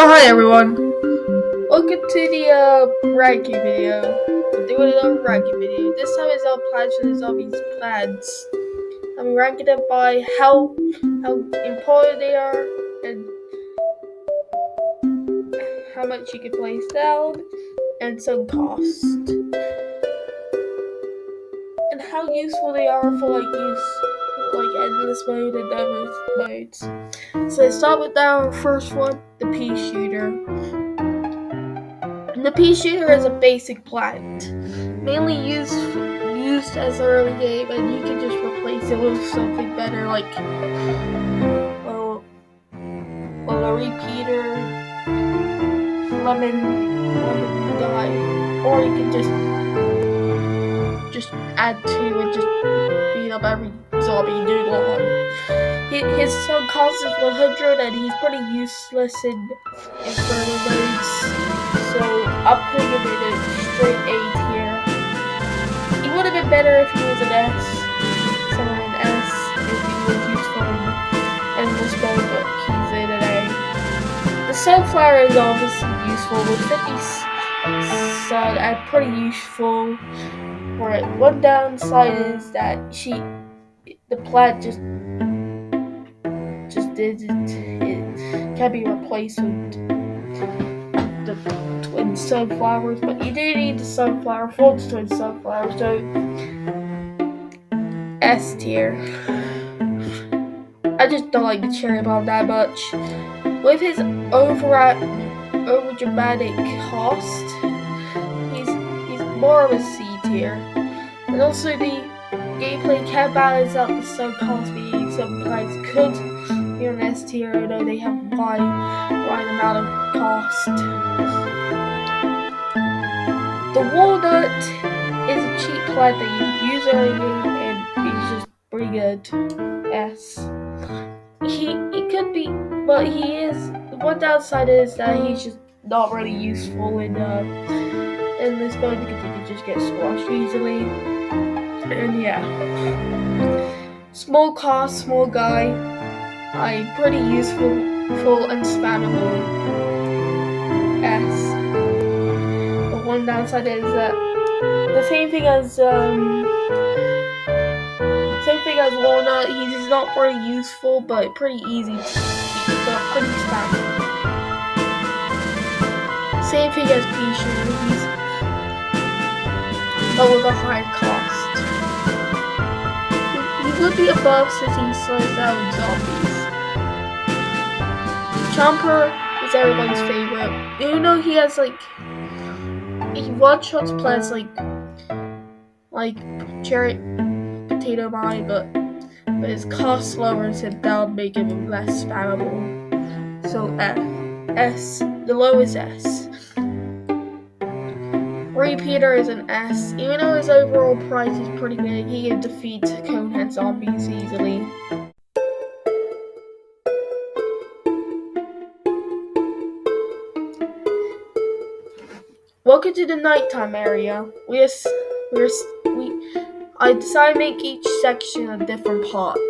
Hi everyone. Welcome to the ranking video. We're doing another ranking video. This time it's our plans for the zombies plans. I'm ranking them by how important they are and how much you can place down and some cost. And how useful they are for like endless mode and other modes. So let's start with our first one, the pea shooter. The pea shooter is a basic plant, mainly used as an early game, and you can just replace it with something better, like a repeater, lemon guy, or you can just add to and just beat up every zombie you do on. His cost is 100, and he's pretty useless in inferno modes. So I'm putting him in a straight A tier. He would have been better if he was an S. Someone an S if he was useful in this mode, but he's in an A. The sunflower is obviously useful with 50 sun and pretty useful for it. One downside is that the plant just didn't. It can be replaced with the twin sunflowers, but you do need the sunflower for the twin sunflower, so S tier. I just don't like the cherry bomb that much. With his over dramatic cost, he's more of a C tier. And also the gameplay can balance out the sub cost, meaning some players could be on S tier, although they have right amount of cost. The walnut is a cheap plant that you use early game, and it's just pretty good. S. He could be, but he is. One downside is that he's just not really useful in this mode because he can just get squashed easily. And yeah, small cost, small guy. I'm pretty useful, full and spammable. S. But one downside is that the same thing as Walnut. He's not very useful, but pretty easy to keep, but pretty spammable. Same thing as pea shooter. But with a higher cost. He would be above since he slows down zombies. Chomper is everybody's favorite. Even though he has he one-shots plants like cherry potato mine, but his cost lowers him down, making him less spammable. So S, the lowest S. Repeater is an S. Even though his overall price is pretty big, he can defeat conehead zombies easily. Welcome to the nighttime area. I decided to make each section a different part.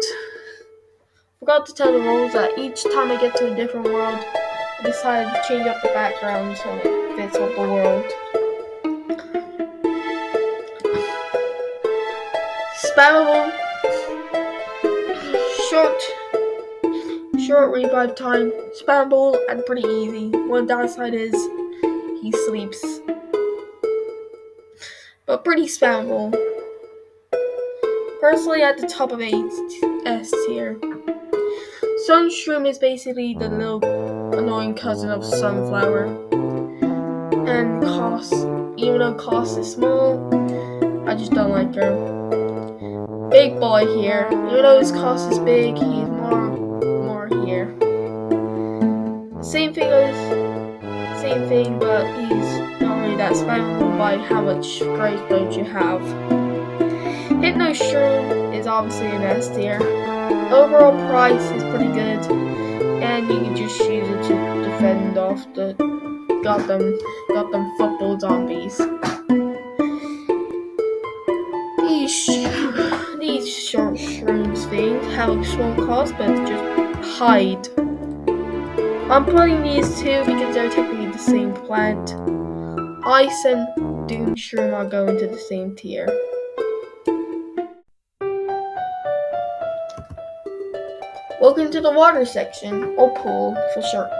Forgot to tell the rules that each time I get to a different world, I decided to change up the background so it fits with the world. Spammable, short revive time, spammable and pretty easy. One downside is he sleeps, but pretty spammable. Personally, at the top of S tier. Sunshroom is basically the little annoying cousin of Sunflower, and even though cost is small, I just don't like her. Big boy here. Even though his cost is big, he's more here. Same thing, but he's not really that spammable by how much grace bones you have. Hypno Shroom is obviously an S tier. Overall price is pretty good, and you can just use it to defend off the got them football zombies. These short shrooms things have a small cost, but just hide I'm putting these two because they're technically the same plant. Ice and Doom Shroom are going to the same tier. Welcome to the water section, or pool for short.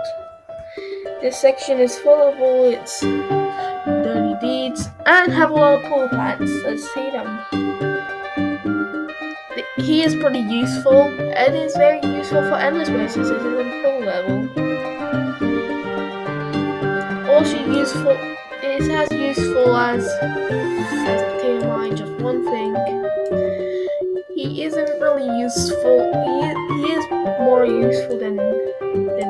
This section is full of all its dirty deeds and have a lot of pool plants. Let's see them. He is pretty useful and is very useful for endless modes since it's in pool level. Also useful, it has useful as potato mine, just one thing. He isn't really useful. He is more useful than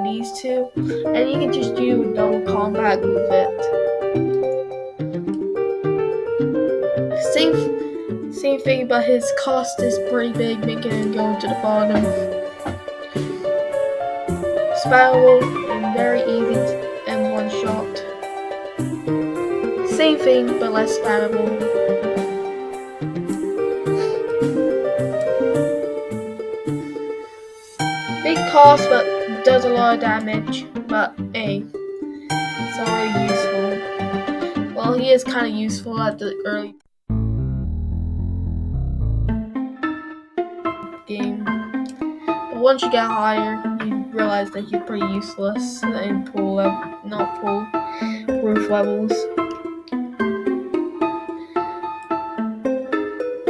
these two, and you can just do double combat with it. Same thing, but his cost is pretty big, making him go to the bottom. Spammable and very easy and one shot. Same thing, but less spammable. Big cost, but does a lot of damage. But hey, it's already useful. Well, he is kind of useful at the early game. But once you get higher, you realize that he's pretty useless in pool level, not pool, roof levels.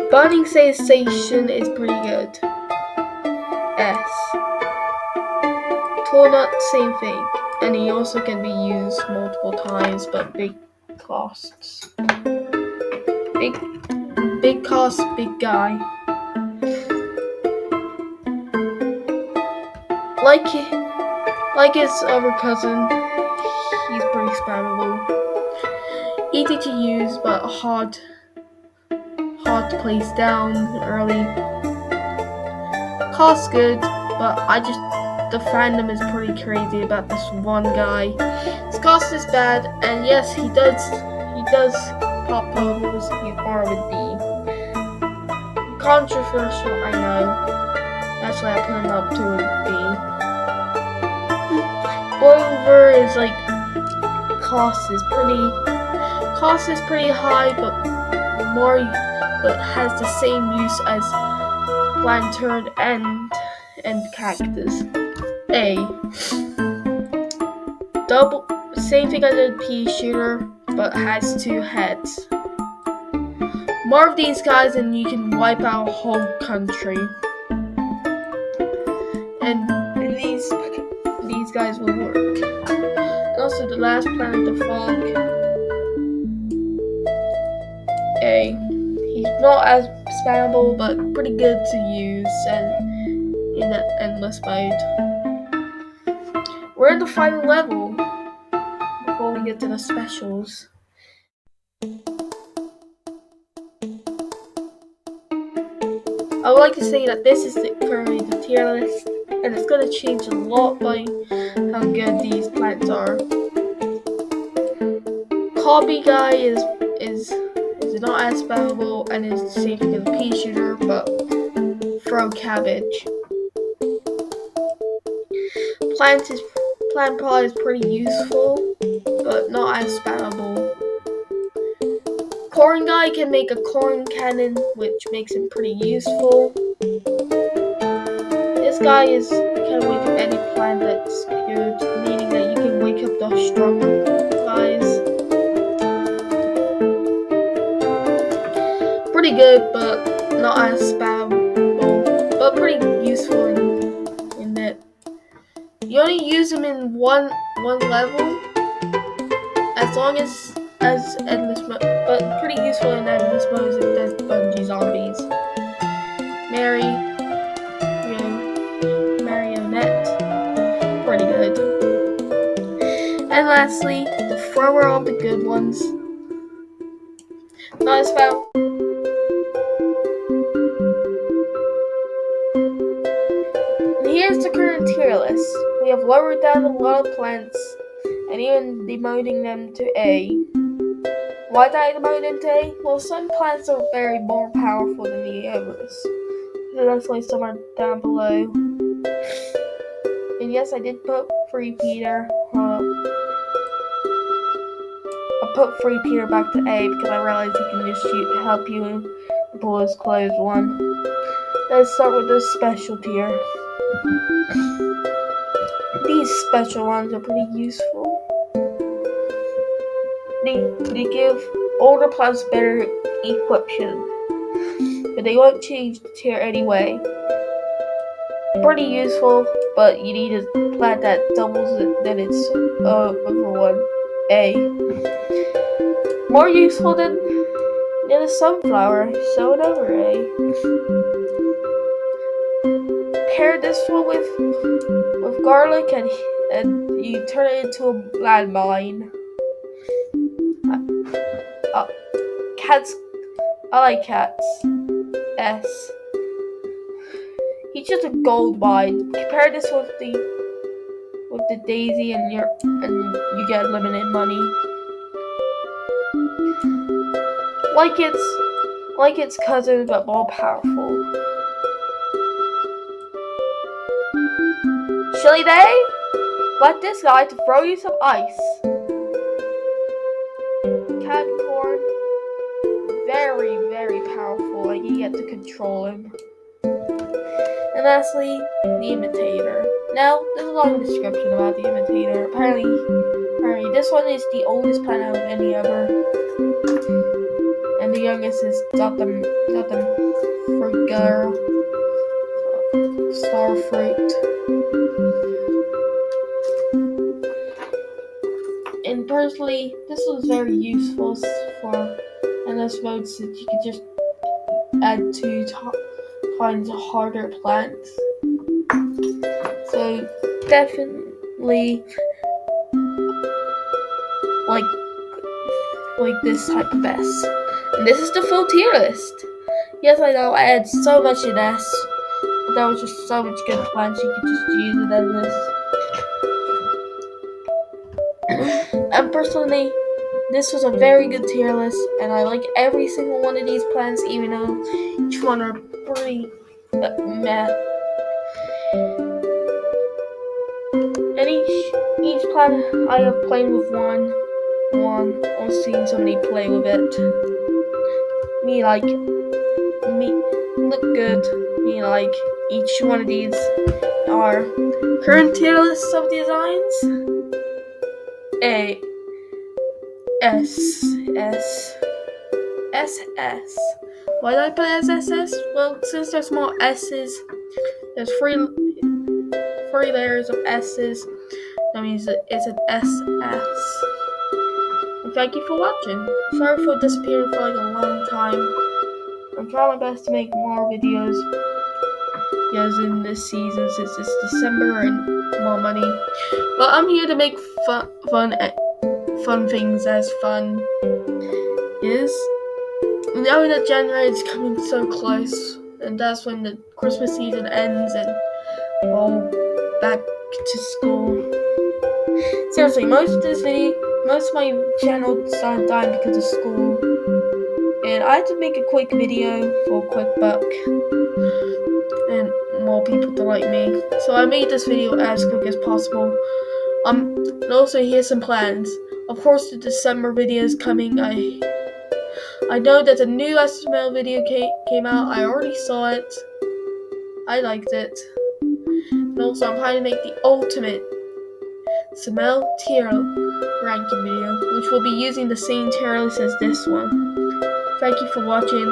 Burning Sensation is pretty good. S. Tornut, same thing. And he also can be used multiple times, but big costs. Big cost, big guy. Like his other cousin, he's pretty spammable. Easy to use, but hard to place down early. Cost good, but the fandom is pretty crazy about this one guy. His cost is bad, and yes, he does pop bubbles. He's R with D. Controversial, I know. Actually, I put him up to a B. Clover is like cost is pretty high, but has the same use as lantern and cactus. A. Double, same thing as a pea shooter, but has 2 heads. More of these guys and you can wipe out a whole country. And these guys will work. And also the last planet, the fog. A. He's not as spammable, but pretty good to use and in the endless mode. We're in the final level before we get to the specials. I would like to say that this is currently the tier list, and it's going to change a lot by how good these plants are. Cobby guy is not as spammable and is the same thing as a pea shooter, but throw cabbage. Plant probably is pretty useful, but not as spammable. Corn guy can make a corn cannon, which makes him pretty useful. This guy can wake up any plant that's good, meaning that you can wake up the stronger guys. Pretty good, but not as spammable, but pretty useful in that. You only use them in one level, as long as endless mode, but pretty useful in endless modes if there's bungee zombies. Marionette, pretty good. And lastly, the thrower of the good ones. Not as spammable. Here's the current tier list. We have lowered down a lot of plants and even demoting them to A. Why did I demote them to A? Well, some plants are very more powerful than the others. So that's why some are down below. And yes, I did put Free Peter. I put Free Peter back to A because I realized he can just help you pull his closed one. Let's start with the special tier. These special ones are pretty useful. They give older plants better equipment, but they won't change the tier anyway. Pretty useful, but you need a plant that doubles it, then it's over 1A. More useful than a sunflower, so whatever A. Pair this one with garlic and you turn it into a landmine. Cats, I like cats. S. He's just a gold mine. Compare this with the daisy and you get unlimited money. Like its cousin, but more powerful. Chili Day? Let this guy to throw you some ice. Cat corn, very, very powerful. Like you get to control him. And lastly, the imitator. Now, there's a long description about the imitator. Apparently, this one is the oldest plant out of any ever, and the youngest is Dissapering fruit girl, star fruit. And personally, this was very useful for NS modes that you could just add 2 times harder plants. So definitely like this type of S. And this is the full tier list. Yes, I know I had so much in S, but there was just so much good plants you could just use it endless. And personally, this was a very good tier list, and I like every single one of these plants, even though each one are pretty meh. And each plant I have played with one or seen somebody play with it. Me look good. Me like each one of these are current tier lists of designs. A S. Why did I put it as SS? Well, since there's more S's, there's three layers of S's. That means it's an SS. And thank you for watching. Sorry for disappearing for like a long time. I'm trying my best to make more videos in this season since it's December and more money. But I'm here to make fun things as fun is. Now that January is coming so close, and that's when the Christmas season ends and we're back to school. Seriously, most of my channel started dying because of school, and I had to make a quick video for a quick buck and more people to like me. So I made this video as quick as possible. And also here's some plans. Of course, the December video is coming. I know that a new SML video came out. I already saw it. I liked it. And also, I'm trying to make the ultimate SML tier ranking video, which will be using the same tier list as this one. Thank you for watching.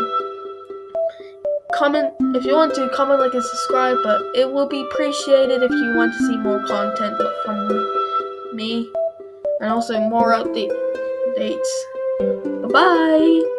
Comment if you want to. Comment, like, and subscribe. But it will be appreciated if you want to see more content from me. And also more updates. Bye-bye!